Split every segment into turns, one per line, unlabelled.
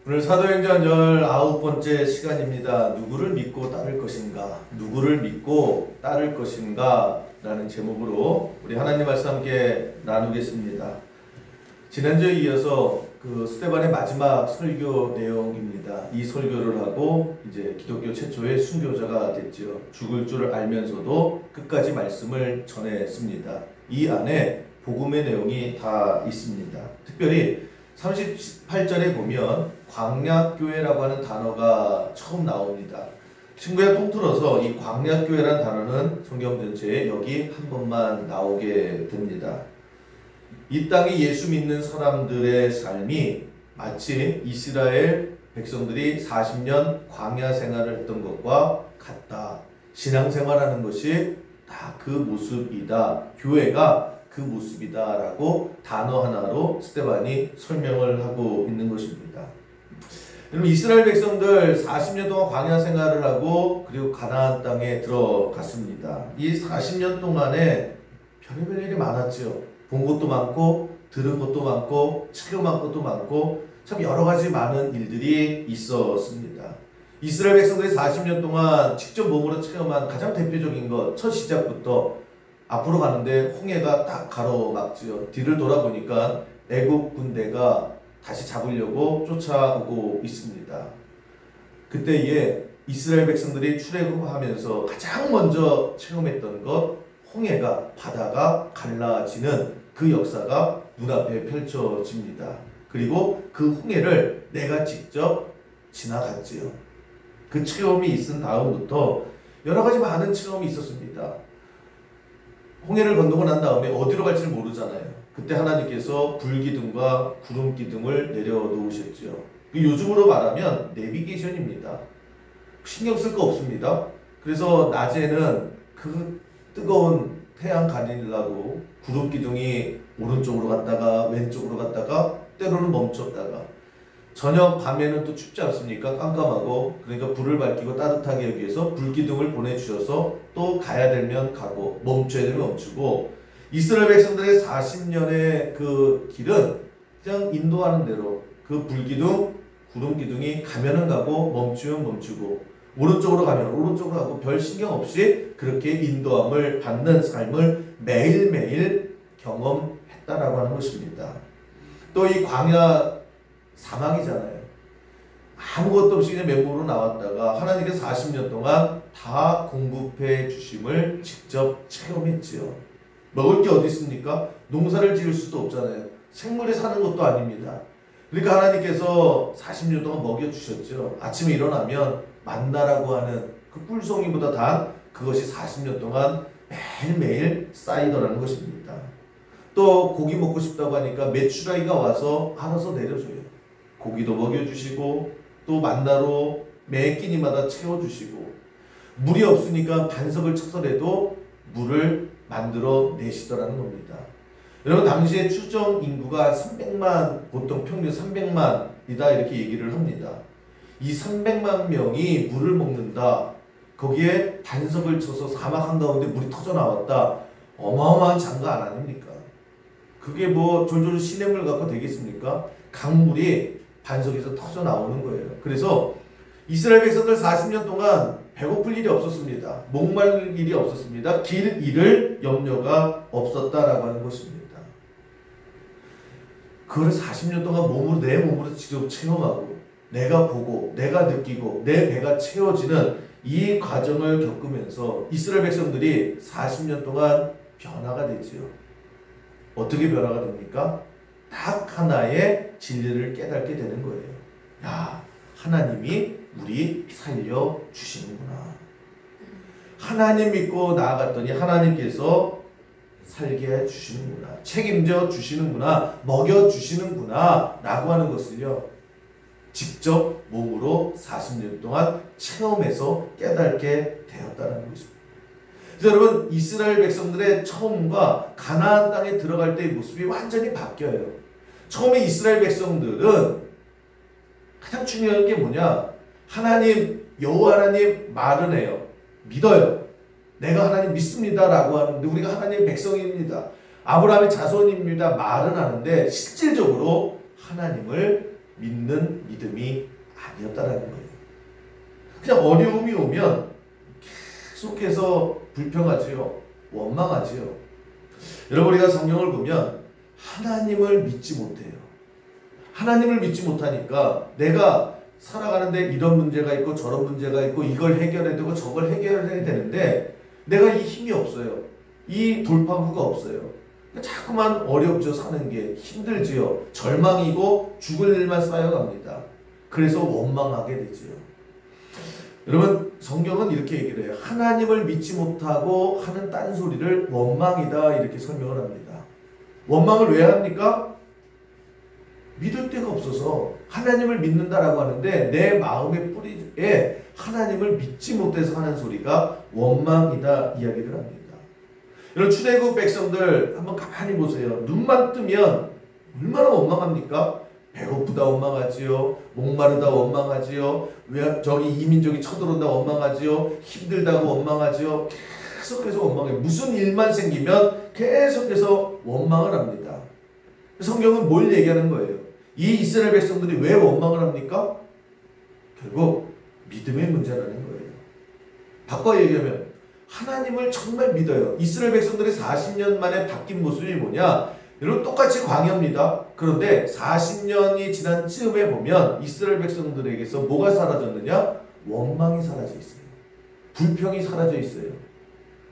오늘 사도행전 19번째 시간입니다. 누구를 믿고 따를 것인가? 누구를 믿고 따를 것인가? 라는 제목으로 우리 하나님 말씀 함께 나누겠습니다. 지난주에 이어서 스데반의 마지막 설교 내용입니다. 이 설교를 하고 이제 기독교 최초의 순교자가 됐죠. 죽을 줄 알면서도 끝까지 말씀을 전했습니다. 이 안에 복음의 내용이 다 있습니다. 특별히 38절에 보면 광야교회라고 하는 단어가 처음 나옵니다. 신구약 통틀어서 이 광야교회라는 단어는 성경 전체에 여기 한 번만 나오게 됩니다. 이 땅에 예수 믿는 사람들의 삶이 마치 이스라엘 백성들이 40년 광야 생활을 했던 것과 같다. 신앙생활하는 것이 다 그 모습이다. 교회가 그 모습이다 라고 단어 하나로 스데반이 설명을 하고 있는 것입니다. 여러분, 이스라엘 백성들 40년 동안 광야 생활을 하고 그리고 가나안 땅에 들어갔습니다. 이 40년 동안에 별의별 일이 많았죠. 본 것도 많고 들은 것도 많고 체험한 것도 많고 참 여러 가지 많은 일들이 있었습니다. 이스라엘 백성들이 40년 동안 직접 몸으로 체험한 가장 대표적인 것, 첫 시작부터 앞으로 가는데 홍해가 딱 가로막지요. 뒤를 돌아보니까 애국 군대가 다시 잡으려고 쫓아오고 있습니다. 그때에 이스라엘 백성들이 출애굽하면서 가장 먼저 체험했던 것, 홍해가, 바다가 갈라지는 그 역사가 눈앞에 펼쳐집니다. 그리고 그 홍해를 내가 직접 지나갔지요. 그 체험이 있은 다음부터 여러 가지 많은 체험이 있었습니다. 홍해를 건너고 난 다음에 어디로 갈지를 모르잖아요. 그때 하나님께서 불기둥과 구름기둥을 내려놓으셨죠. 요즘으로 말하면 내비게이션입니다. 신경 쓸 거 없습니다. 그래서 낮에는 그 뜨거운 태양 가리려고 구름기둥이 오른쪽으로 갔다가 왼쪽으로 갔다가 때로는 멈췄다가 저녁 밤에는 또 춥지 않습니까? 깜깜하고. 그러니까 불을 밝히고 따뜻하게 하기 위해서 불기둥을 보내주셔서 또 가야 되면 가고 멈춰야 되면 멈추고, 이스라엘 백성들의 40년의 그 길은 그냥 인도하는 대로 그 불기둥, 구름기둥이 가면은 가고 멈추면 멈추고 오른쪽으로 가면 오른쪽으로 가고 별 신경 없이 그렇게 인도함을 받는 삶을 매일매일 경험했다라고 하는 것입니다. 또 이 광야 사막이잖아요. 아무것도 없이 그냥 맨몸으로 나왔다가 하나님께서 40년 동안 다 공급해 주심을 직접 체험했지요. 먹을 게 어디 있습니까? 농사를 지을 수도 없잖아요. 생물이 사는 것도 아닙니다. 그러니까 하나님께서 40년 동안 먹여주셨죠. 아침에 일어나면 만나라고 하는 그 꿀송이보다 단 그것이 40년 동안 매일매일 쌓이더라는 것입니다. 또 고기 먹고 싶다고 하니까 메추라기가 와서 알아서 내려줘요. 고기도 먹여주시고 또 만나로 매 끼니마다 채워주시고, 물이 없으니까 반석을 쳐서라도 물을 만들어 내시더라는 겁니다. 여러분, 당시에 추정 인구가 300만, 보통 평균 300만이다 이렇게 얘기를 합니다. 이 300만 명이 물을 먹는다. 거기에 반석을 쳐서 사막 한가운데 물이 터져 나왔다. 어마어마한 장관 아닙니까? 그게 뭐 졸졸 시냇물 갖고 되겠습니까? 강물이 반석에서 터져 나오는 거예요. 그래서 이스라엘 백성들 40년 동안 배고플 일이 없었습니다. 목마를 일이 없었습니다. 길 잃을 염려가 없었다라고 하는 것입니다. 그걸 40년 동안 내 몸으로 직접 체험하고 내가 보고 내가 느끼고 내 배가 채워지는 이 과정을 겪으면서 이스라엘 백성들이 40년 동안 변화가 되지요. 어떻게 변화가 됩니까? 딱 하나의 진리를 깨닫게 되는 거예요. 야, 하나님이 우리 살려주시는구나. 하나님 믿고 나아갔더니 하나님께서 살게 해주시는구나. 책임져 주시는구나. 먹여주시는구나. 라고 하는 것을요, 직접 몸으로 40년 동안 체험해서 깨닫게 되었다는 것입니다. 그래서 여러분, 이스라엘 백성들의 처음과 가나안 땅에 들어갈 때의 모습이 완전히 바뀌어요. 처음에 이스라엘 백성들은 가장 중요한 게 뭐냐? 하나님, 여호와 하나님 말은 해요. 믿어요. 내가 하나님 믿습니다 라고 하는데, 우리가 하나님의 백성입니다, 아브라함의 자손입니다 말은 하는데 실질적으로 하나님을 믿는 믿음이 아니었다라는 거예요. 그냥 어려움이 오면 계속해서 불평하지요. 원망하지요. 여러분, 우리가 성경을 보면 하나님을 믿지 못해요. 하나님을 믿지 못하니까 내가 살아가는데 이런 문제가 있고 저런 문제가 있고 이걸 해결해야 되고 저걸 해결해야 되는데 내가 이 힘이 없어요. 이 돌파구가 없어요. 자꾸만 어렵죠. 사는 게 힘들지요. 절망이고 죽을 일만 쌓여갑니다. 그래서 원망하게 되지요. 여러분, 성경은 이렇게 얘기를 해요. 하나님을 믿지 못하고 하는 딴소리를 원망이다 이렇게 설명을 합니다. 원망을 왜 합니까? 믿을 데가 없어서 하나님을 믿는다라고 하는데 내 마음의 뿌리에 하나님을 믿지 못해서 하는 소리가 원망이다 이야기를 합니다. 여러분, 출애굽 백성들 한번 가만히 보세요. 눈만 뜨면 얼마나 원망합니까? 배고프다 원망하지요. 목마르다 원망하지요. 왜 저기 이민족이 쳐들어온다 원망하지요. 힘들다고 원망하지요. 계속해서 원망해요. 무슨 일만 생기면 계속해서 원망을 합니다. 성경은 뭘 얘기하는 거예요? 이 이스라엘 백성들이 왜 원망을 합니까? 결국 믿음의 문제라는 거예요. 바꿔 얘기하면 하나님을 정말 믿어요. 이스라엘 백성들이 40년 만에 바뀐 모습이 뭐냐? 여러분, 똑같이 광야입니다. 그런데 40년이 지난 즈음에 보면 이스라엘 백성들에게서 뭐가 사라졌느냐? 원망이 사라져 있어요. 불평이 사라져 있어요.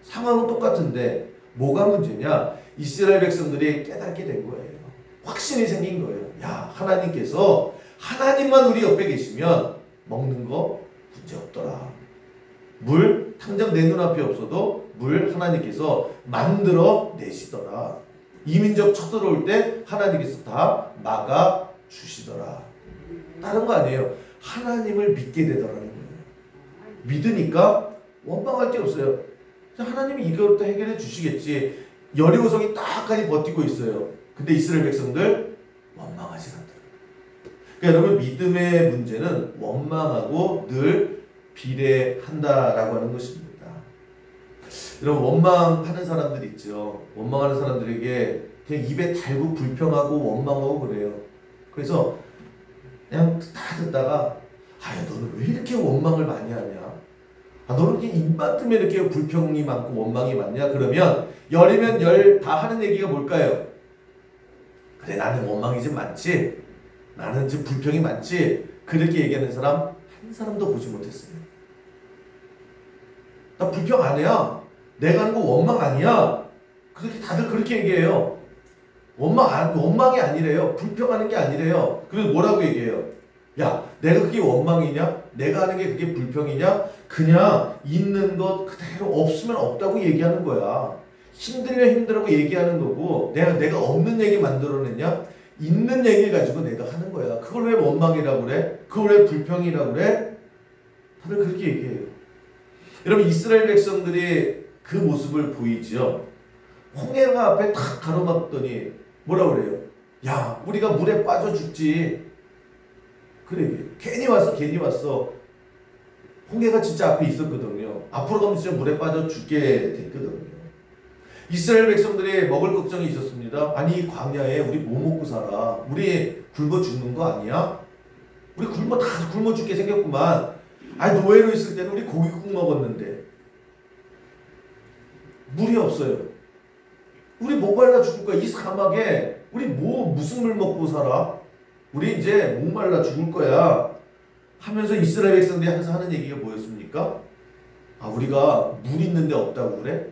상황은 똑같은데 뭐가 문제냐? 이스라엘 백성들이 깨닫게 된 거예요. 확신이 생긴 거예요. 야, 하나님께서 하나님만 우리 옆에 계시면 먹는 거 문제 없더라. 물 당장 내 눈앞에 없어도 물 하나님께서 만들어 내시더라. 이민족 쳐들어올 때 하나님께서 다 막아 주시더라. 다른 거 아니에요. 하나님을 믿게 되더라는 거예요. 믿으니까 원망할 게 없어요. 하나님이 이것도 해결해 주시겠지. 여리고성이 딱까지 버티고 있어요. 근데 이스라엘 백성들 원망하지 않더라고요. 그러니까 여러분, 믿음의 문제는 원망하고 늘 비례한다라고 하는 것입니다. 여러분, 원망하는 사람들 있죠. 원망하는 사람들에게 그냥 입에 달고 불평하고 원망하고 그래요. 그래서 그냥 다 듣다가 야, 너는 왜 이렇게 원망을 많이 하냐? 너는 이렇게 입만 뜨면 이렇게 불평이 많고 원망이 많냐? 그러면 열이면 열 다 하는 얘기가 뭘까요? 그래, 나는 원망이 좀 많지. 나는 좀 불평이 많지. 그렇게 얘기하는 사람 한 사람도 보지 못했어요. 나 불평 안 해야. 내가 하는 거 원망 아니야. 그렇게 다들 그렇게 얘기해요. 원망이 아니래요. 불평하는 게 아니래요. 그래서 뭐라고 얘기해요? 야, 내가 그게 원망이냐? 내가 하는 게 그게 불평이냐? 그냥 있는 것 그대로 없으면 없다고 얘기하는 거야. 힘들면 힘들다고 얘기하는 거고, 내가 없는 얘기 만들어냈냐? 있는 얘기를 가지고 내가 하는 거야. 그걸 왜 원망이라고 그래? 그걸 왜 불평이라고 그래? 다들 그렇게 얘기해요. 여러분, 이스라엘 백성들이 그 모습을 보이죠. 홍해가 앞에 탁 가로막더니 뭐라 그래요? 야, 우리가 물에 빠져 죽지. 그래, 괜히 왔어. 홍해가 진짜 앞에 있었거든요. 앞으로 가면 진짜 물에 빠져 죽게 됐거든요. 이스라엘 백성들이 먹을 걱정이 있었습니다. 아니, 광야에 우리 뭐 먹고 살아? 우리 굶어 죽는 거 아니야? 우리 다 굶어 죽게 생겼구만. 아니, 노예로 있을 때는 우리 고기국 먹었는데 물이 없어요. 우리 목말라 죽을 거야. 이 사막에 우리 무슨 물 먹고 살아? 우리 이제 목말라 죽을 거야. 하면서 이스라엘 백성들이 항상 하는 얘기가 뭐였습니까? 우리가 물 있는데 없다고 그래?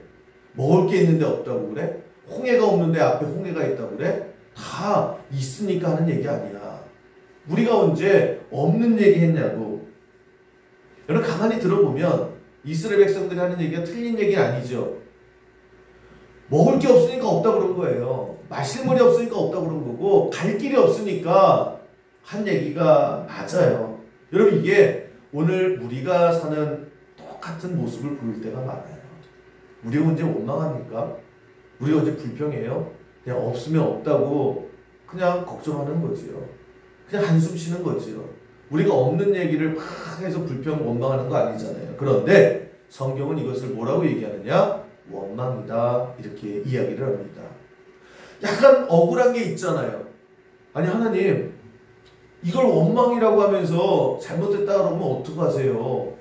먹을 게 있는데 없다고 그래? 홍해가 없는데 앞에 홍해가 있다고 그래? 다 있으니까 하는 얘기 아니야. 우리가 언제 없는 얘기 했냐고. 여러분, 가만히 들어보면 이스라엘 백성들이 하는 얘기가 틀린 얘기 아니죠. 먹을 게 없으니까 없다고 그런 거예요. 마실 물이 없으니까 없다고 그런 거고, 갈 길이 없으니까 한 얘기가 맞아요. 여러분, 이게 오늘 우리가 사는 똑같은 모습을 보일 때가 많아요. 우리가 언제 원망합니까? 우리가 언제 불평해요? 그냥 없으면 없다고 그냥 걱정하는 거지요. 그냥 한숨 쉬는 거지요. 우리가 없는 얘기를 막 해서 불평, 원망하는 거 아니잖아요. 그런데 성경은 이것을 뭐라고 얘기하느냐? 원망이다. 이렇게 이야기를 합니다. 약간 억울한 게 있잖아요. 아니, 하나님, 이걸 원망이라고 하면서 잘못됐다 그러면 어떡하세요?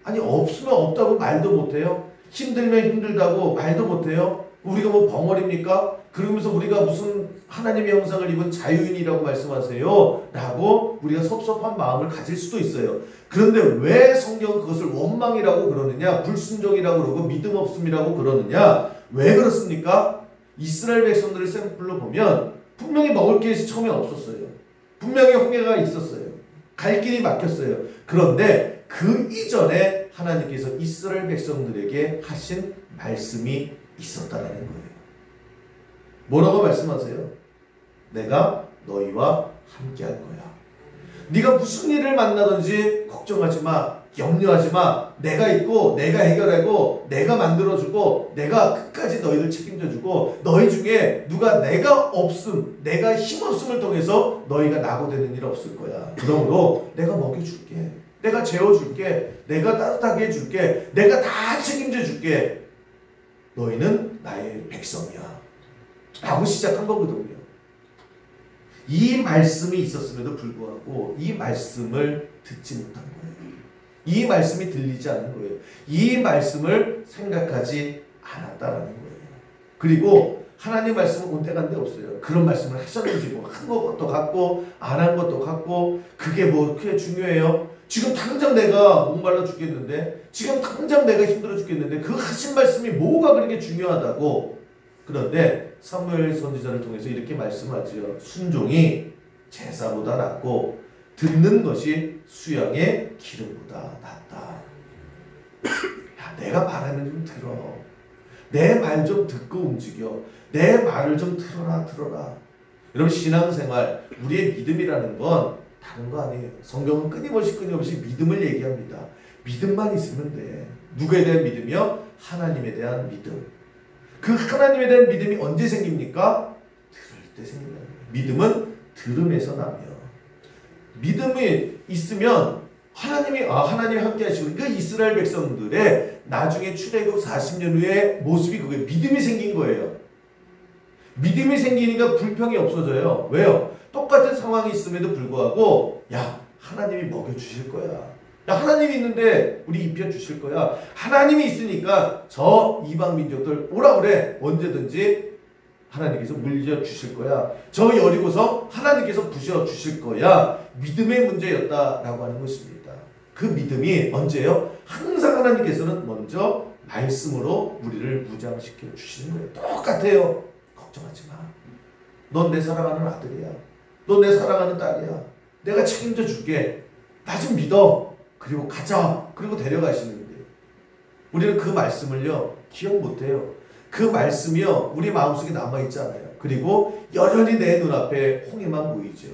아니 없으면 없다고 말도 못해요? 힘들면 힘들다고 말도 못해요? 우리가 뭐 벙어리입니까? 그러면서 우리가 무슨 하나님의 형상을 입은 자유인이라고 말씀하세요? 라고 우리가 섭섭한 마음을 가질 수도 있어요. 그런데 왜 성경은 그것을 원망이라고 그러느냐? 불순종이라고 그러고 믿음 없음이라고 그러느냐? 왜 그렇습니까? 이스라엘 백성들을 샘플로 보면 분명히 먹을 게 처음에 없었어요. 분명히 홍해가 있었어요. 갈 길이 막혔어요. 그런데 그 이전에 하나님께서 이스라엘 백성들에게 하신 말씀이 있었다라는 거예요. 뭐라고 말씀하세요? 내가 너희와 함께 할 거야. 네가 무슨 일을 만나든지 걱정하지 마. 염려하지 마. 내가 있고 내가 해결하고 내가 만들어주고 내가 끝까지 너희를 책임져주고 너희 중에 누가 내가 없음, 내가 힘없음을 통해서 너희가 낙오되는 일 없을 거야. 그러므로 내가 먹여줄게. 내가 재워줄게. 내가 따뜻하게 해줄게. 내가 다 책임져줄게. 너희는 나의 백성이야. 라고 시작한 거거든요. 이 말씀이 있었음에도 불구하고 이 말씀을 듣지 못한 거예요. 이 말씀이 들리지 않은 거예요. 이 말씀을 생각하지 않았다라는 거예요. 그리고 하나님 말씀은 온데간데 없어요. 그런 말씀을 하셨는지 뭐 한 것도 같고 안 한 것도 같고 그게 뭐 그게 중요해요? 지금 당장 내가 목말라 죽겠는데 지금 당장 내가 힘들어 죽겠는데 그 하신 말씀이 뭐가 그렇게 중요하다고. 그런데 사무엘 선지자를 통해서 이렇게 말씀하지요. 순종이 제사보다 낫고 듣는 것이 수양의 기름보다 낫다. 야, 내가 말하는 좀 들어. 내 말 좀 듣고 움직여. 내 말을 좀 들어라. 여러분 신앙생활 우리의 믿음이라는 건 다른 거 아니에요. 성경은 끊임없이 믿음을 얘기합니다. 믿음만 있으면 돼. 누구에 대한 믿음이요? 하나님에 대한 믿음. 그 하나님에 대한 믿음이 언제 생깁니까? 들을 때 생긴다. 믿음은 들음에서 나며 믿음이 있으면 하나님이 함께 하시고 그 이스라엘 백성들의 나중에 출애굽 40년 후에 모습이 그게 믿음이 생긴 거예요. 믿음이 생기니까 불평이 없어져요. 왜요? 똑같은 상황이 있음에도 불구하고 야 하나님이 먹여주실 거야. 야 하나님이 있는데 우리 입혀주실 거야. 하나님이 있으니까 저 이방 민족들 오라 그래. 언제든지 하나님께서 물려주실 거야. 저 여리고서 하나님께서 부셔주실 거야. 믿음의 문제였다라고 하는 것입니다. 그 믿음이 언제요? 항상 하나님께서는 먼저 말씀으로 우리를 무장시켜 주시는 거예요. 똑같아요. 걱정하지 마. 넌 내 사랑하는 아들이야. 넌 내 사랑하는 딸이야. 내가 책임져 줄게. 나 좀 믿어. 그리고 가자. 그리고 데려가시는데 우리는 그 말씀을요 기억 못해요. 그 말씀이요 우리 마음속에 남아있잖아요. 그리고 여전히 내 눈앞에 홍해만 보이죠.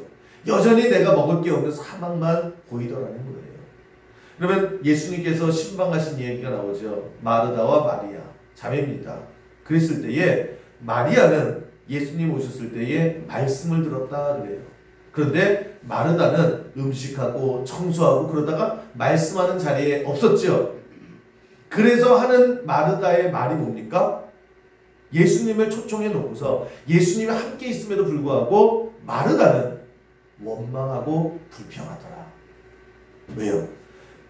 여전히 내가 먹을 게 없는 사막만 보이더라는 거예요. 그러면 예수님께서 신방하신 얘기가 나오죠. 마르다와 마리아 자매입니다. 그랬을 때에 마리아는 예수님 오셨을 때에 말씀을 들었다 그래요. 그런데 마르다는 음식하고 청소하고 그러다가 말씀하는 자리에 없었죠. 그래서 하는 마르다의 말이 뭡니까? 예수님을 초청해 놓고서 예수님이 함께 있음에도 불구하고 마르다는 원망하고 불평하더라. 왜요?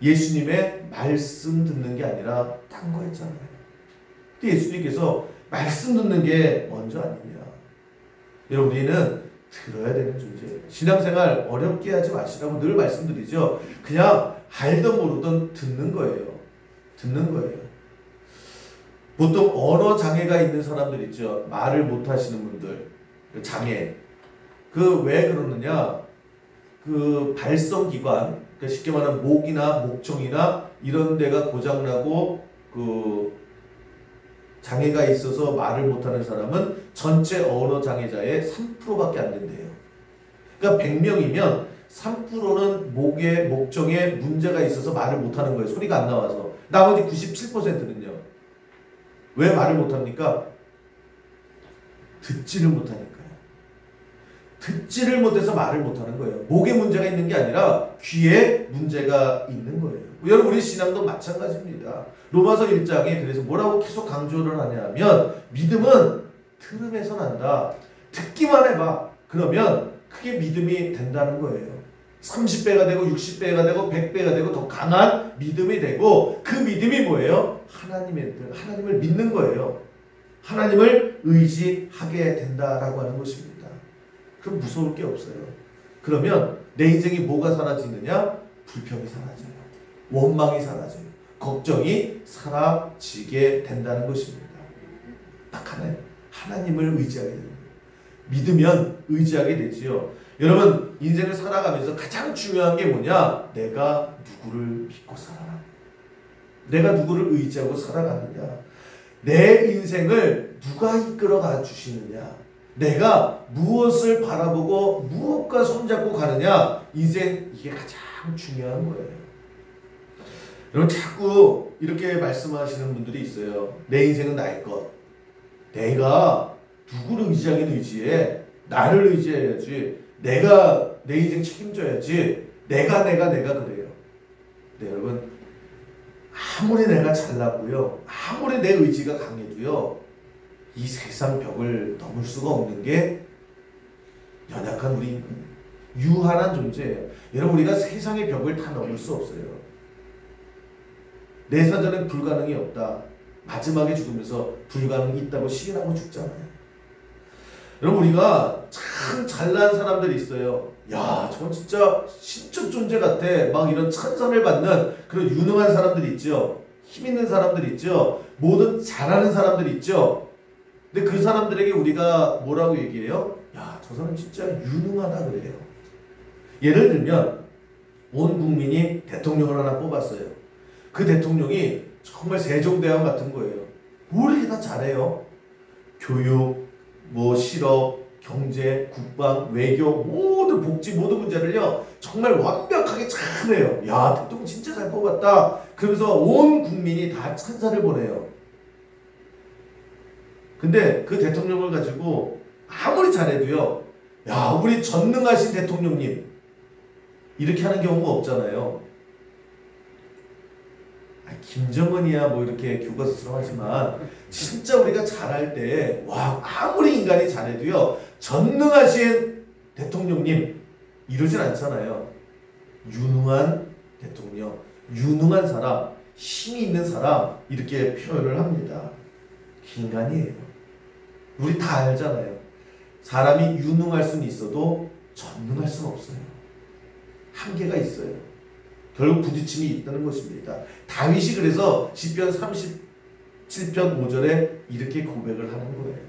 예수님의 말씀 듣는 게 아니라 딴 거 했잖아요. 근데 예수님께서 말씀 듣는 게 먼저 아니냐. 여러분 우리는 들어야 되는 존재예요. 신앙생활 어렵게 하지 마시라고 늘 말씀드리죠. 그냥 알든 모르든 듣는 거예요. 듣는 거예요. 보통 언어 장애가 있는 사람들 있죠. 말을 못 하시는 분들. 장애. 그 왜 그러느냐. 그 발성기관, 그러니까 쉽게 말하면 목이나 목청이나 이런 데가 고장나고 그 장애가 있어서 말을 못하는 사람은 전체 언어 장애자의 3%밖에 안 된대요. 그러니까 100명이면 3%는 목에 목청에 문제가 있어서 말을 못하는 거예요. 소리가 안 나와서. 나머지 97%는요. 왜 말을 못합니까? 듣지를 못하니까요. 듣지를 못해서 말을 못하는 거예요. 목에 문제가 있는 게 아니라 귀에 문제가 있는 거예요. 여러분 우리 신앙도 마찬가지입니다. 로마서 1장에 그래서 뭐라고 계속 강조를 하냐면 믿음은 들음에서 난다. 듣기만 해봐. 그러면 그게 믿음이 된다는 거예요. 30배가 되고 60배가 되고 100배가 되고 더 강한 믿음이 되고, 그 믿음이 뭐예요? 하나님을 믿는 거예요. 하나님을 의지하게 된다라고 하는 것입니다. 그럼 무서울 게 없어요. 그러면 내 인생이 뭐가 사라지느냐? 불평이 사라져요. 원망이 사라져요. 걱정이 사라지게 된다는 것입니다. 딱 하나님을 의지하게 됩니다. 믿으면 의지하게 되지요. 여러분, 인생을 살아가면서 가장 중요한 게 뭐냐? 내가 누구를 믿고 살아가느냐, 내가 누구를 의지하고 살아가느냐, 내 인생을 누가 이끌어가 주시느냐, 내가 무엇을 바라보고 무엇과 손잡고 가느냐, 인생 이게 가장 중요한 거예요. 여러분, 자꾸 이렇게 말씀하시는 분들이 있어요. 내 인생은 나의 것, 내가 누구를 의지하긴 의지해, 나를 의지해야지, 내가 내 인생 책임져야지, 내가 그래요. 네, 여러분, 아무리 내가 잘났고요, 아무리 내 의지가 강해도요, 이 세상 벽을 넘을 수가 없는 게 연약한 우리 유한한 존재예요. 여러분, 우리가 세상의 벽을 다 넘을 수 없어요. 내 사전엔 불가능이 없다. 마지막에 죽으면서 불가능이 있다고 시인하고 죽잖아요. 여러분, 우리가 참 잘난 사람들이 있어요. 야, 저 진짜 신적 존재 같아. 막 이런 찬사를 받는 그런 유능한 사람들이 있죠. 힘 있는 사람들이 있죠. 뭐든 잘하는 사람들이 있죠. 근데 그 사람들에게 우리가 뭐라고 얘기해요? 야, 저 사람 진짜 유능하다 그래요. 예를 들면 온 국민이 대통령을 하나 뽑았어요. 그 대통령이 정말 세종대왕 같은 거예요. 뭘 이렇게 다 잘해요? 교육, 실업, 경제, 국방, 외교, 모든 복지, 모든 문제를요, 정말 완벽하게 잘해요. 야, 대통령 진짜 잘 뽑았다. 그러면서 온 국민이 다 찬사를 보내요. 근데 그 대통령을 가지고 아무리 잘해도요, 야, 우리 전능하신 대통령님, 이렇게 하는 경우가 없잖아요. 김정은이야 뭐 이렇게 교과서스러워하지만 진짜 우리가 잘할 때, 와, 아무리 인간이 잘해도요, 전능하신 대통령님 이러진 않잖아요. 유능한 대통령, 유능한 사람, 힘이 있는 사람, 이렇게 표현을 합니다. 인간이에요. 우리 다 알잖아요. 사람이 유능할 수는 있어도 전능할 수는 없어요. 한계가 있어요. 결국 부딪힘이 있다는 것입니다. 다윗이 그래서 시편 37편 5절에 이렇게 고백을 하는 거예요.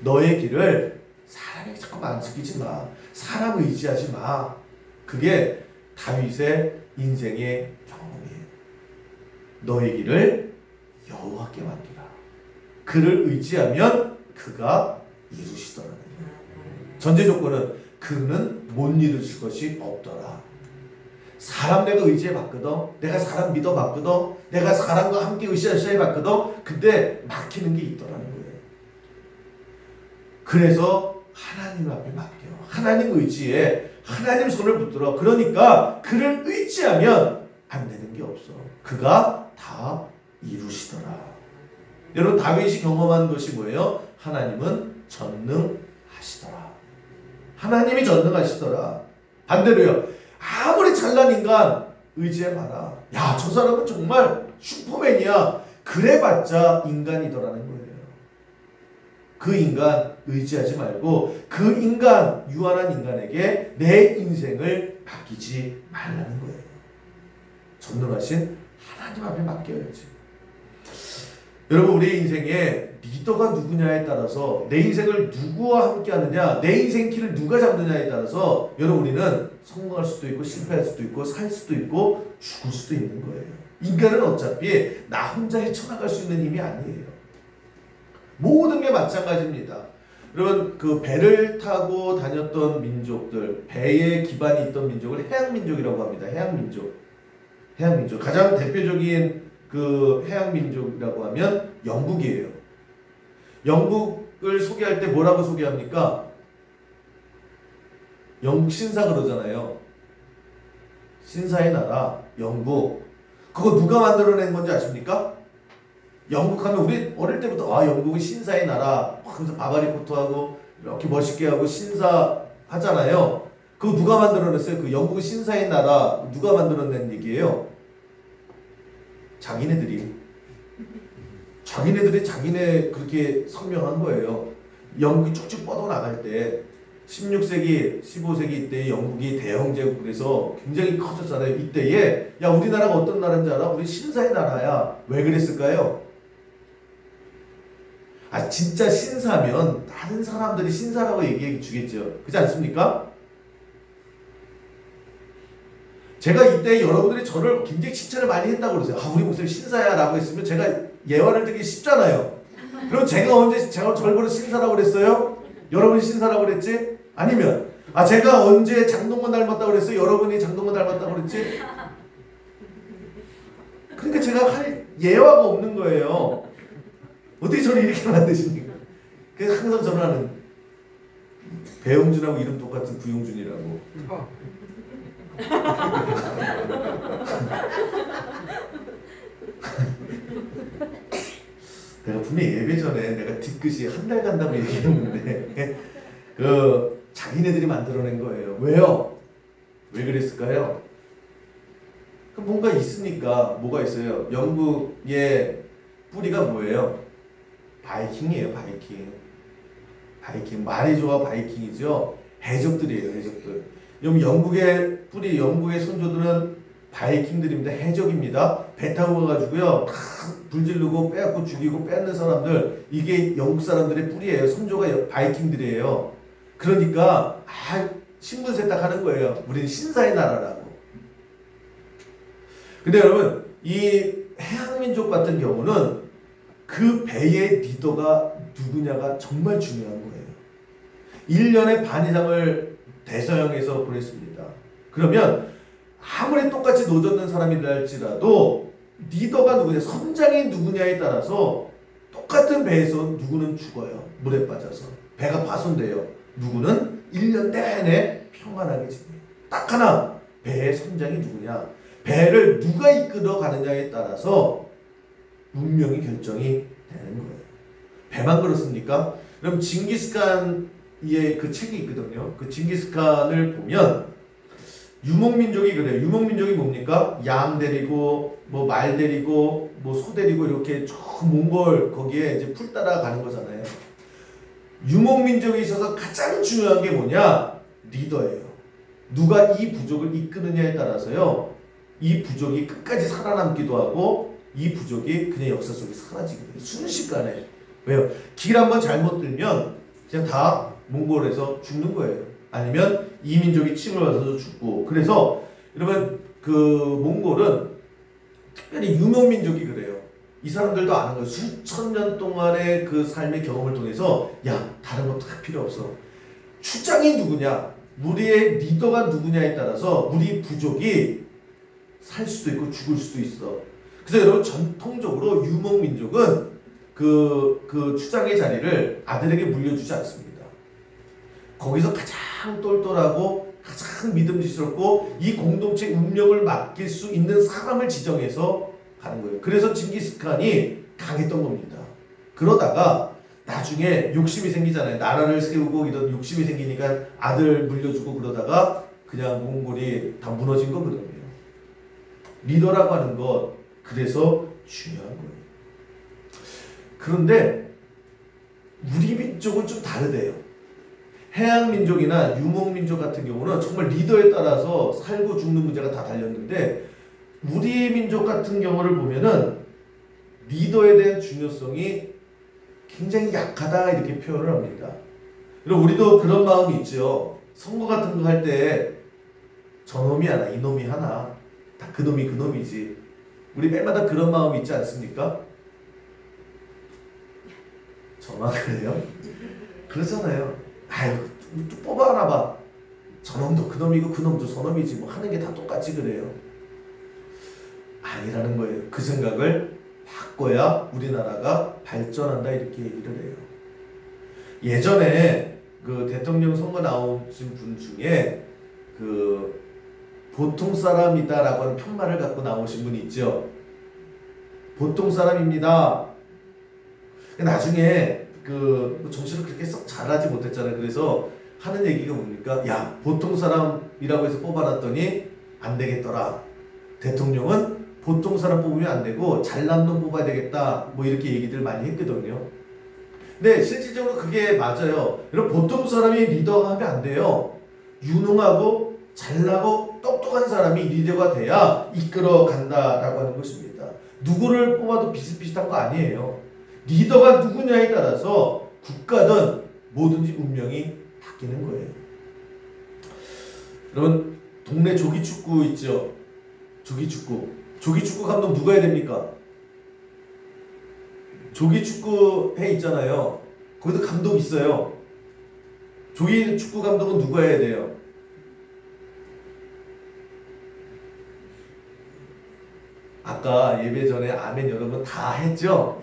너의 길을 사람에게 자꾸 망치지 마. 사람 의지하지 마. 그게 다윗의 인생의 경험이에요. 너의 길을 여호와께 맡기라. 그를 의지하면 그가 이루시더라는 거예요. 전제 조건은 그는 못 이루실 것이 없더라. 사람 내가 의지해 봤거든. 내가 사람 믿어 봤거든. 내가 사람과 함께 으쌰으쌰 해봤거든. 근데 막히는 게 있더라는 거예요. 그래서 하나님 앞에 맡겨. 하나님 의지에 하나님 손을 붙들어. 그러니까 그를 의지하면 안 되는 게 없어. 그가 다 이루시더라. 여러분, 다윗이 경험한 것이 뭐예요? 하나님은 전능하시더라. 하나님이 전능하시더라. 반대로요, 아무리 잘난 인간 의지해봐라. 야, 저 사람은 정말 슈퍼맨이야. 그래봤자 인간이더라는 거예요. 그 인간 의지하지 말고 그 인간, 유한한 인간에게 내 인생을 맡기지 말라는 거예요. 전능하신 하나님 앞에 맡겨야지. 여러분, 우리 인생에 리더가 누구냐에 따라서, 내 인생을 누구와 함께 하느냐, 내 인생 길을 누가 잡느냐에 따라서 여러분, 우리는 성공할 수도 있고 실패할 수도 있고 살 수도 있고 죽을 수도 있는 거예요. 인간은 어차피 나 혼자 헤쳐나갈 수 있는 힘이 아니에요. 모든 게 마찬가지입니다. 여러분, 그 배를 타고 다녔던 민족들, 배에 기반이 있던 민족을 해양민족이라고 합니다. 해양민족. 가장 대표적인 그 해양민족이라고 하면 영국이에요. 영국을 소개할 때 뭐라고 소개합니까? 영국 신사 그러잖아요. 신사의 나라, 영국. 그거 누가 만들어낸 건지 아십니까? 영국 하면 우리 어릴 때부터 영국은 신사의 나라 하면서 바바리 코트하고 이렇게 멋있게 하고 신사 하잖아요. 그거 누가 만들어냈어요? 그 영국 신사의 나라 누가 만들어낸 얘기예요? 자기네들이 자기네 그렇게 설명한 거예요. 영국이 쭉쭉 뻗어나갈 때 16세기, 15세기 때 영국이 대영 제국에서 굉장히 커졌잖아요. 이때에 야 우리나라가 어떤 나라인지 알아? 우리 신사의 나라야. 왜 그랬을까요? 아 진짜 신사면 다른 사람들이 신사라고 얘기해 주겠죠. 그렇지 않습니까? 제가 이때 여러분들이 저를 굉장히 칭찬을 많이 했다고 그러세요. 아 우리 목사님 신사야 라고 했으면 제가 예화를 드리기 쉽잖아요. 그럼 제가 언제 제가 저를 신사라고 그랬어요? 여러분이 신사라고 그랬지? 아니면 아 제가 언제 장동건 닮았다고 그랬어요? 여러분이 장동건 닮았다고 그랬지? 그러니까 제가 할 예화가 없는 거예요. 어떻게 저를 이렇게 만드십니까? 그래서 항상 저는 하는 배용준하고 이름 똑같은 구용준이라고. 내가 분명히 예배 전에 내가 뒤끝이 한 달 간다고 얘기했는데 그 자기네들이 만들어낸 거예요. 왜요? 왜 그랬을까요? 뭔가 있으니까. 뭐가 있어요? 영국의 뿌리가 뭐예요? 바이킹이에요. 바이킹 말이 좋아 바이킹이죠. 해적들이에요. 해적들. 영국의 뿌리, 영국의 선조들은 바이킹들입니다. 해적입니다. 배 타고 가가지고요 다 불지르고 빼앗고 죽이고 뺏는 사람들, 이게 영국 사람들의 뿌리예요. 선조가 바이킹들이에요. 그러니까 신분 세탁하는 거예요. 우리는 신사의 나라라고. 근데 여러분 이 해양민족 같은 경우는 그 배의 리더가 누구냐가 정말 중요한 거예요. 1년의 반 이상을 대서양에서 보냈습니다. 그러면 아무리 똑같이 노젓는 사람이라 할지라도 리더가 누구냐, 선장이 누구냐에 따라서 똑같은 배에서 누구는 죽어요. 물에 빠져서. 배가 파손돼요. 누구는 1년 내내 평안하게 지내요. 딱 하나, 배의 선장이 누구냐. 배를 누가 이끌어 가느냐에 따라서 운명이 결정이 되는 거예요. 배만 그렇습니까? 그럼 징기스칸의 그 책이 있거든요. 그 징기스칸을 보면 유목민족이 그래요. 유목민족이 뭡니까? 양 데리고 뭐 말 데리고 뭐 소 데리고 이렇게 저 몽골 거기에 이제 풀 따라가는 거잖아요. 유목민족에 있어서 가장 중요한 게 뭐냐? 리더예요. 누가 이 부족을 이끄느냐에 따라서요, 이 부족이 끝까지 살아남기도 하고 이 부족이 그냥 역사 속에 사라지게 돼요. 순식간에. 왜요? 길 한번 잘못 들면 그냥 다 몽골에서 죽는 거예요. 아니면 이민족이 침을 와서 죽고. 그래서 여러분 그 몽골은 특별히 유목민족이 그래요. 이 사람들도 아는 거예요. 수천 년 동안의 그 삶의 경험을 통해서 야 다른 거 다 필요 없어. 추장이 누구냐, 우리의 리더가 누구냐에 따라서 우리 부족이 살 수도 있고 죽을 수도 있어. 그래서 여러분 전통적으로 유목민족은 그 추장의 자리를 아들에게 물려주지 않습니다. 거기서 가장 똘똘하고 가장 믿음직스럽고 이 공동체 운명을 맡길 수 있는 사람을 지정해서 가는 거예요. 그래서 징기스칸이 강했던 겁니다. 그러다가 나중에 욕심이 생기잖아요. 나라를 세우고 이런 욕심이 생기니까 아들 물려주고 그러다가 그냥 몽골이 다 무너진 거거든요. 리더라고 하는 것, 그래서 중요한 거예요. 그런데 우리 민족은 좀 다르대요. 해양민족이나 유목민족 같은 경우는 정말 리더에 따라서 살고 죽는 문제가 다 달렸는데, 우리 민족 같은 경우를 보면은 리더에 대한 중요성이 굉장히 약하다 이렇게 표현을 합니다. 그리고 우리도 그런 마음이 있죠. 선거 같은 거 할 때 저놈이 하나 이놈이 하나 다 그놈이 그놈이지. 우리 매마다 그런 마음이 있지 않습니까? 저만 그래요? 그러잖아요. 아유 또 뽑아놔 봐. 저놈도 그놈이고 그놈도 저놈이지 뭐 하는 게 다 똑같이 그래요. 아니라는 거예요. 그 생각을 바꿔야 우리나라가 발전한다 이렇게 얘기를 해요. 예전에 그 대통령 선거 나오신 분 중에 그 보통 사람이다라고 하는 편말을 갖고 나오신 분이 있죠. 보통 사람입니다. 나중에 그 정치를 그렇게 썩 잘하지 못했잖아요. 그래서 하는 얘기가 뭡니까? 야, 보통 사람이라고 해서 뽑아놨더니 안 되겠더라. 대통령은 보통 사람 뽑으면 안 되고 잘난 놈 뽑아야 되겠다. 뭐 이렇게 얘기들 많이 했거든요. 근데 실질적으로 그게 맞아요. 여러분, 보통 사람이 리더가 하면 안 돼요. 유능하고 잘나고 똑똑한 사람이 리더가 돼야 이끌어 간다라고 하는 것입니다. 누구를 뽑아도 비슷비슷한 거 아니에요. 리더가 누구냐에 따라서 국가든 뭐든지 운명이 바뀌는 거예요. 여러분, 동네 조기축구 있죠? 조기축구 감독 누가 해야 됩니까? 조기축구 해 있잖아요. 거기도 감독 있어요. 조기축구 감독은 누가 해야 돼요? 아까 예배 전에 아멘 여러분 다 했죠?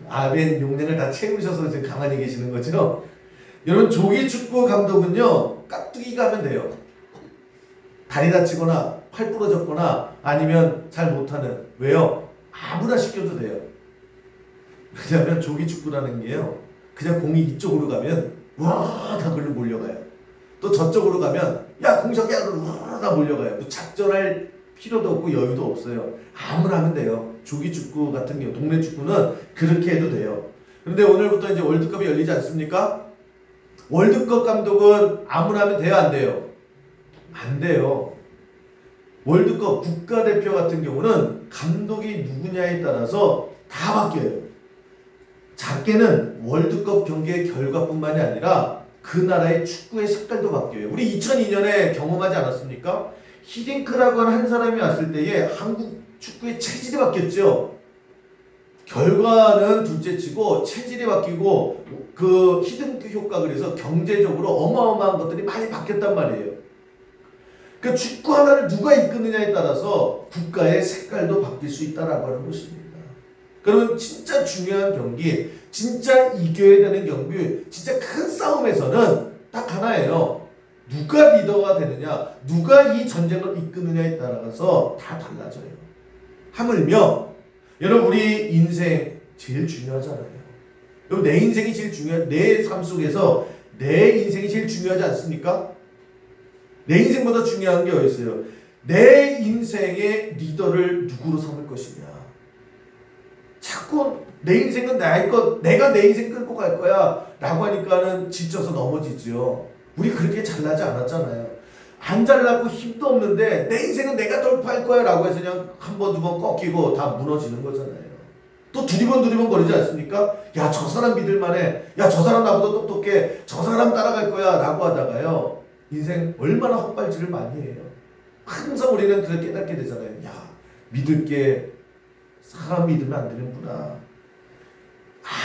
아멘 용량을 다 채우셔서 지금 가만히 계시는 거죠? 여러분, 조기축구 감독은요, 깍두기가 하면 돼요. 다리 다치거나 팔 부러졌거나 아니면 잘 못하는, 왜요? 아무나 시켜도 돼요. 왜냐하면 조기축구라는 게요, 그냥 공이 이쪽으로 가면 와 다 글로 몰려가요. 또 저쪽으로 가면 야 공 저기야 와 다 몰려가요. 뭐 작전할 필요도 없고 여유도 없어요. 아무나 하면 돼요. 조기축구 같은 경우, 동네 축구는 그렇게 해도 돼요. 그런데 오늘부터 이제 월드컵이 열리지 않습니까? 월드컵 감독은 아무나 하면 돼요, 안 돼요? 안 돼요. 월드컵 국가대표 같은 경우는 감독이 누구냐에 따라서 다 바뀌어요. 작게는 월드컵 경기의 결과뿐만이 아니라 그 나라의 축구의 색깔도 바뀌어요. 우리 2002년에 경험하지 않았습니까? 히딩크라고 하는 한 사람이 왔을 때에 한국 축구의 체질이 바뀌었죠. 결과는 둘째치고 체질이 바뀌고 그 히딩크 효과, 그래서 경제적으로 어마어마한 것들이 많이 바뀌었단 말이에요. 그 축구 하나를 누가 이끄느냐에 따라서 국가의 색깔도 바뀔 수 있다라고 하는 것입니다. 그러면 진짜 중요한 경기, 진짜 이겨야 되는 경기, 진짜 큰 싸움에서는 딱 하나예요. 누가 리더가 되느냐, 누가 이 전쟁을 이끄느냐에 따라서 다 달라져요. 하물며 여러분, 우리 인생 제일 중요하잖아요. 여러분, 내 인생이 제일 중요해. 내 삶 속에서 내 인생이 제일 중요하지 않습니까? 내 인생보다 중요한 게 어디 있어요? 내 인생의 리더를 누구로 삼을 것이냐. 자꾸 내 인생은 나의 것, 내가 내 인생 끌고 갈 거야 라고 하니까는 지쳐서 넘어지죠. 우리 그렇게 잘나지 않았잖아요. 안 잘나고 힘도 없는데 내 인생은 내가 돌파할 거야 라고 해서 그냥 한 번, 두 번 꺾이고 다 무너지는 거잖아요. 또 두리번 거리지 않습니까? 야, 저 사람 믿을만해. 야, 저 사람 나보다 똑똑해. 저 사람 따라갈 거야 라고 하다가요, 인생 얼마나 헛발질을 많이 해요. 항상 우리는 그걸 깨닫게 되잖아요. 야, 믿을 게 사람 믿으면 안 되는구나.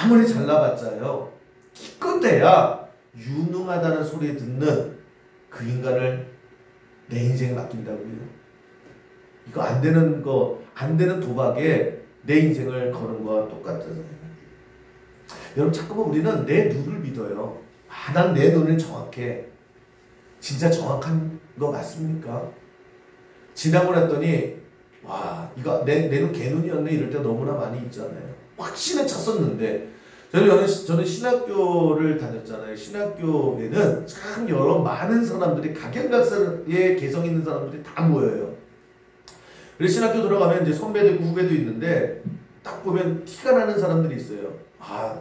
아무리 잘나봤자요, 기껏해야 유능하다는 소리 듣는 그 인간을 내 인생에 맡긴다고요. 이거 안 되는 거, 안 되는 도박에 내 인생을 거는 거와 똑같잖아요. 여러분, 잠깐만 우리는 내 눈을 믿어요. 아, 난 내 눈이 정확해. 진짜 정확한 거 맞습니까? 지나고 났더니 와, 이거 내 눈 개눈이었네 이럴 때 너무나 많이 있잖아요. 확신에 찼었는데, 저는 신학교를 다녔잖아요. 신학교에는 참 여러 많은 사람들이, 각양각색의 개성 있는 사람들이 다 모여요. 그래서 신학교 들어가면 이제 선배도 있고 후배도 있는데, 딱 보면 티가 나는 사람들이 있어요. 아,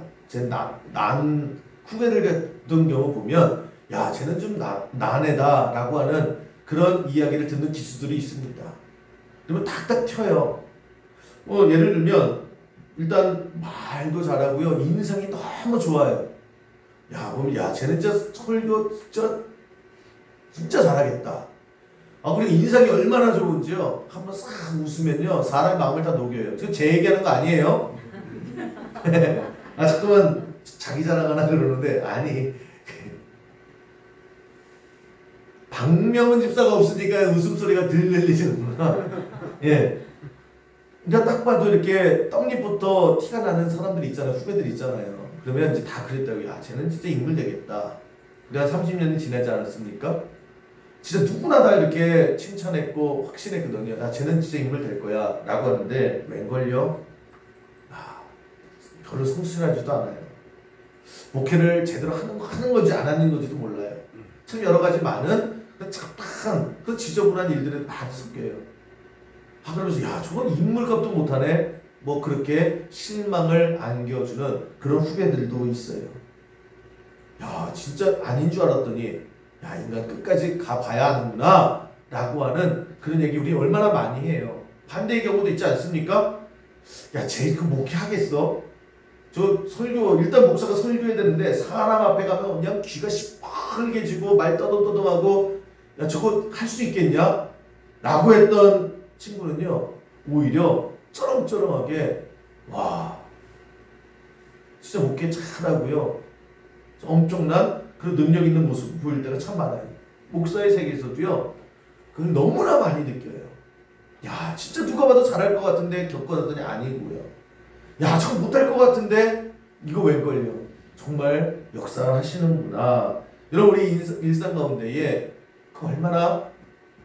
난 후배들 같은 경우 보면, 야, 쟤는 좀 난 애다 라고 하는 그런 이야기를 듣는 기수들이 있습니다. 그러면 탁탁 튀어요. 예를 들면 일단 말도 잘하고요, 인상이 너무 좋아요. 야, 보면 야, 쟤는 진짜 설교 진짜 잘하겠다. 아, 그리고 인상이 얼마나 좋은지요. 한번 싹 웃으면요, 사람 마음을 다 녹여요. 지금 제 얘기하는 거 아니에요? 아, 잠깐만 자기 자랑하나 그러는데, 아니, 박명은 집사가 없으니까 웃음소리가 덜 들리시는구나. 예. 그러니까 딱 봐도 이렇게 떡잎부터 티가 나는 사람들이 있잖아요. 후배들이 있잖아요. 그러면 이제 다 그랬다고. 야, 쟤는 진짜 인물 되겠다. 우리가 30년이 지나지 않았습니까? 진짜 누구나 다 이렇게 칭찬했고 확신했거든요. 야, 쟤는 진짜 인물 될 거야 라고 하는데, 웬걸요? 아, 별로 성실하지도 않아요. 목회를 제대로 하는 건지 안 하는 건지도 몰라요. 참 여러 가지 많은 착한 그 지저분한 일들이 많이 섞여요. 그러면서 야 저건 인물값도 못하네. 뭐 그렇게 실망을 안겨주는 그런 후배들도 있어요. 야 진짜 아닌 줄 알았더니 야 인간 끝까지 가봐야 하는구나 라고 하는 그런 얘기 우리 얼마나 많이 해요. 반대의 경우도 있지 않습니까? 야 쟤 그 목회하겠어? 저 설교 일단 목사가 설교해야 되는데 사람 앞에 가면 그냥 귀가 시뻘개지고 말 떠듬떠듬하고 야 저거 할 수 있겠냐? 라고 했던 친구는요 오히려 쩌렁쩌렁하게 와 진짜 목회 잘하고요 엄청난 그런 능력 있는 모습 보일 때가 참 많아요. 목사의 세계에서도요 그걸 너무나 많이 느껴요. 야 진짜 누가 봐도 잘할 것 같은데 겪어봤더니 아니고요. 야 저거 못할 것 같은데 이거 웬걸요. 정말 역사를 하시는구나. 여러분 우리 일상 가운데에 그 얼마나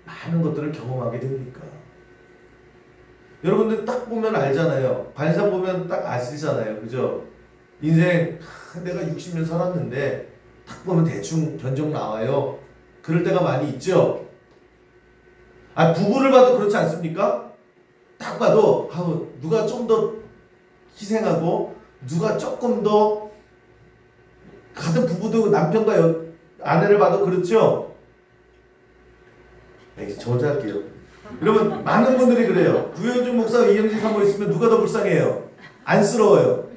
많은 것들을 경험하게 됩니까? 여러분들 딱 보면 알잖아요. 반상 보면 딱 아시잖아요. 그죠? 인생 내가 60년 살았는데 딱 보면 대충 견적 나와요. 그럴 때가 많이 있죠? 부부를 봐도 그렇지 않습니까? 딱 봐도 누가 좀 더 희생하고 누가 조금 더 같은 부부도 남편과 아내를 봐도 그렇죠? 저 혼자 할게요. 여러분 많은 분들이 그래요. 구현준 목사가 이영진 사모 있으면 누가 더 불쌍해요? 안쓰러워요.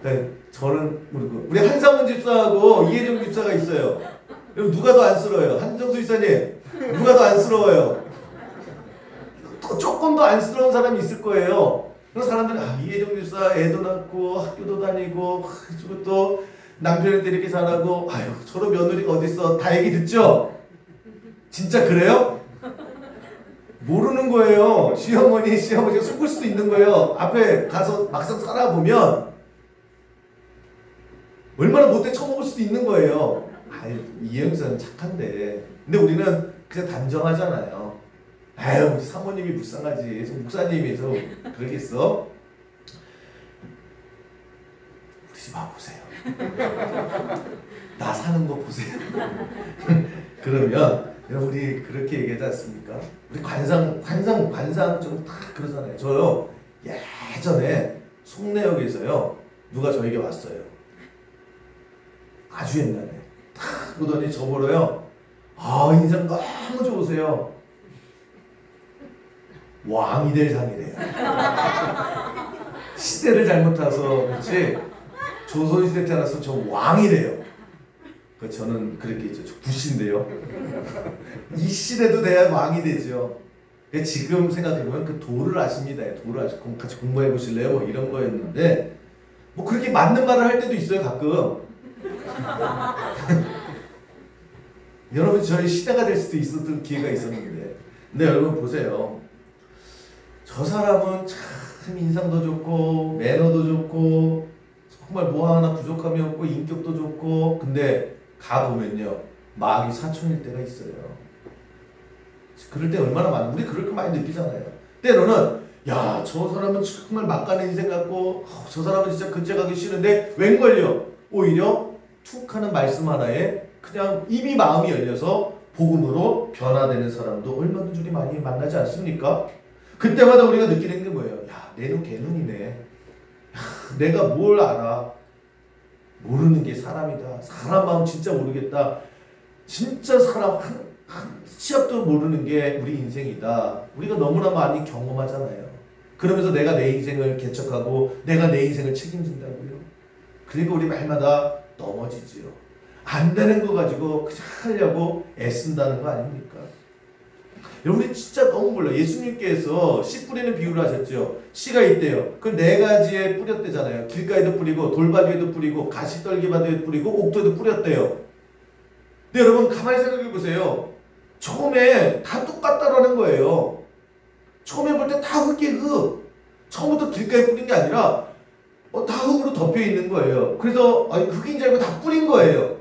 네, 저는 우리 한상훈 집사하고 이혜정 집사가 있어요. 여러분 누가 더 안쓰러워요? 한정수 집사님 누가 더 안쓰러워요? 조금 더 안쓰러운 사람이 있을 거예요. 그런 사람들은 이혜정 집사 애도 낳고 학교도 다니고 그리고 또 남편한테 이렇게 잘하고 아유 저런 며느리가 어딨어 다 얘기 듣죠? 진짜 그래요? 모르는 거예요. 시어머니 시아버지가 속을 수도 있는 거예요. 앞에 가서 막상 살아보면 얼마나 못돼 처먹을 수도 있는 거예요. 이혜영사는 착한데 근데 우리는 그냥 단정하잖아요. 아유 우리 사모님이 불쌍하지 목사님이 서 그러겠어? 우리 집 와보세요. 나 사는 거 보세요. 그러면 여러분 우리 그렇게 얘기하지 않습니까? 우리 관상 좀 다 그러잖아요. 저요 예전에 송내역에서요 누가 저에게 왔어요. 아주 옛날에 탁 보더니 저보러요 인상 너무 좋으세요. 왕이 될 상이래요. 시대를 잘못 타서 그렇지 조선시대 태어나서 저 왕이래요. 저는 그렇게 했죠. 저 부시인데요. 이 시대도 돼야 왕이 되죠. 지금 생각해보면 그 도를 아십니다. 도를 아시고 같이 공부해 보실래요? 뭐 이런 거였는데 뭐 그렇게 맞는 말을 할 때도 있어요. 가끔. 여러분 저희 시대가 될 수도 있었던 기회가 있었는데 근데 여러분 보세요. 저 사람은 참 인상도 좋고 매너도 좋고 정말 뭐 하나 부족함이 없고 인격도 좋고 근데 가보면요 마귀 사촌일 때가 있어요. 그럴 때 얼마나 많아. 우리 그렇게 많이 느끼잖아요. 때로는 야 저 사람은 정말 막가는 인생 같고 저 사람은 진짜 근처 가기 싫은데 웬걸요 오히려 툭 하는 말씀 하나에 그냥 이미 마음이 열려서 복음으로 변화되는 사람도 얼마든지 우리 많이 만나지 않습니까? 그때마다 우리가 느끼는 게 뭐예요? 야, 내 눈 개눈이네. 내가 뭘 알아? 모르는 게 사람이다. 사람 마음 진짜 모르겠다. 진짜 사람 한 시합도 모르는 게 우리 인생이다. 우리가 너무나 많이 경험하잖아요. 그러면서 내가 내 인생을 개척하고 내가 내 인생을 책임진다고요. 그리고 우리 말마다 넘어지지요. 안 되는 거 가지고 그냥 하려고 애쓴다는 거 아닙니까? 여러분이 진짜 너무 몰라요. 예수님께서 씨 뿌리는 비유를 하셨죠. 씨가 있대요. 그 네 가지에 뿌렸대잖아요. 길가에도 뿌리고 돌바위에도 뿌리고 가시떨기바위에도 뿌리고 옥토에도 뿌렸대요. 근데 여러분 가만히 생각해 보세요. 처음에 다 똑같다라는 거예요. 처음에 볼 때 다 흙이 흙. 처음부터 길가에 뿌린 게 아니라 다 흙으로 덮여 있는 거예요. 그래서 흙인 줄 알고 다 뿌린 거예요.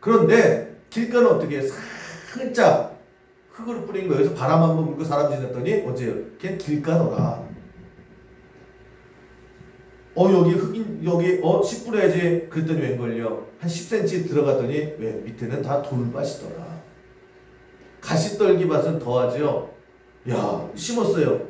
그런데 길가는 어떻게 해요? 살짝 흙으로 뿌린 거예요. 그래서 바람 한번 불고 사람 지났더니 어째요? 걔는 길가더라. 여기 흙인 여기 씨 뿌려야지 그랬더니 웬걸요 한 10cm 들어갔더니 왜 밑에는 다 돌밭이더라. 가시떨기밭은 더하죠. 야, 심었어요.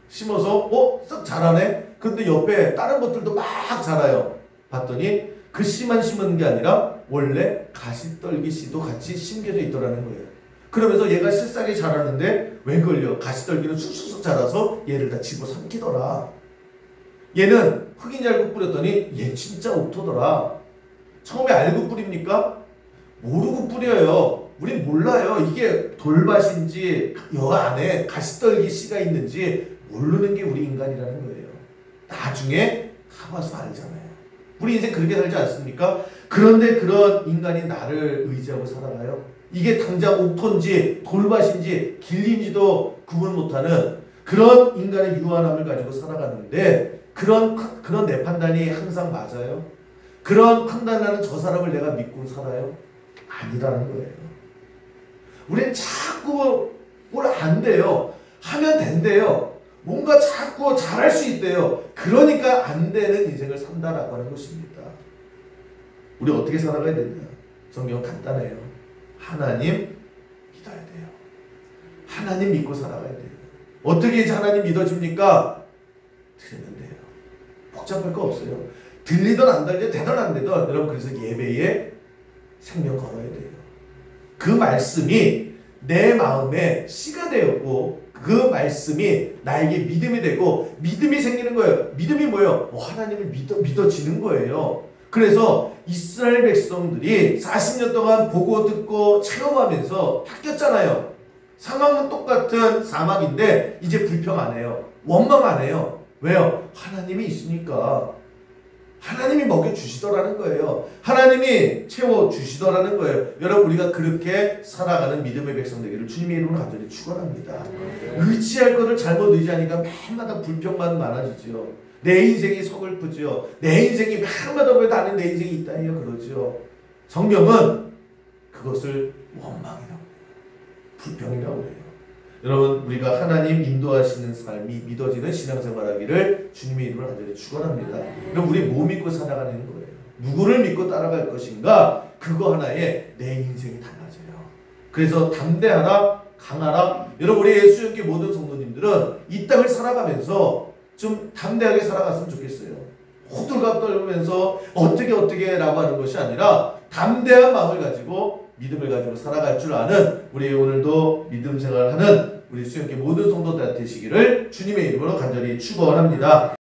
심어서 싹 자라네. 근데 옆에 다른 것들도 막 자라요. 봤더니 그 씨만 심은 게 아니라 원래 가시떨기 씨도 같이 심겨져 있더라는 거예요. 그러면서 얘가 실싸게 자라는데 웬걸요 가시떨기는 쑥쑥 자라서 얘를 다 집어삼키더라. 얘는 흑인 알고 뿌렸더니 얘 진짜 옥토더라. 처음에 알고 뿌립니까? 모르고 뿌려요. 우린 몰라요. 이게 돌밭인지 여 안에 가시떨기 씨가 있는지 모르는 게 우리 인간이라는 거예요. 나중에 가봐서 알잖아요. 우리 인생 그렇게 살지 않습니까? 그런데 그런 인간이 나를 의지하고 살아가요. 이게 당장 옥토인지 돌밭인지 길인지도 구분 못하는 그런 인간의 유한함을 가지고 살아가는데 그런 내 판단이 항상 맞아요? 그런 판단하는 저 사람을 내가 믿고 살아요? 아니라는 거예요. 우린 자꾸 뭘 안 돼요. 하면 된대요. 뭔가 자꾸 잘할 수 있대요. 그러니까 안 되는 인생을 산다라고 하는 것입니다. 우리 어떻게 살아가야 되냐? 성경은 간단해요. 하나님 믿어야 돼요. 하나님 믿고 살아가야 돼요. 어떻게 이제 하나님 믿어집니까? 들으면 돼요. 복잡할 거 없어요. 들리든 안 들리든 되든 안 되든 여러분 그래서 예배에 생명 걸어야 돼요. 그 말씀이 내 마음에 씨가 되었고 그 말씀이 나에게 믿음이 되고 믿음이 생기는 거예요. 믿음이 뭐예요? 하나님을 믿어지는 거예요. 그래서 이스라엘 백성들이 40년 동안 보고 듣고 체험하면서 바뀌었잖아요. 상황은 똑같은 사막인데 이제 불평 안 해요. 원망 안 해요. 왜요? 하나님이 있으니까. 하나님이 먹여주시더라는 거예요. 하나님이 채워주시더라는 거예요. 여러분 우리가 그렇게 살아가는 믿음의 백성 되기를 주님의 이름으로 간절히 축원합니다. 의지할 것을 잘못 의지하니까 매일마다 불평만 많아지죠. 내 인생이 서글프죠. 내 인생이 매일마다 왜 나는 내 인생이 있다 해요. 그러죠. 성경은 그것을 원망이라고 해요. 불평이라고 해요. 여러분 우리가 하나님 인도하시는 삶이 믿어지는 신앙생활하기를 주님의 이름으로 간절히 축원합니다. 그럼 우리 뭐 믿고 살아가는 거예요? 누구를 믿고 따라갈 것인가? 그거 하나에 내 인생이 달라져요. 그래서 담대하라 강하라. 여러분 우리 예수님께 모든 성도님들은 이 땅을 살아가면서 좀 담대하게 살아갔으면 좋겠어요. 호들갑 떨면서 어떻게 라고 하는 것이 아니라 담대한 마음을 가지고 믿음을 가지고 살아갈 줄 아는 우리 오늘도 믿음 생활하는 우리 수영계 모든 성도들 되시기를 주님의 이름으로 간절히 축원합니다.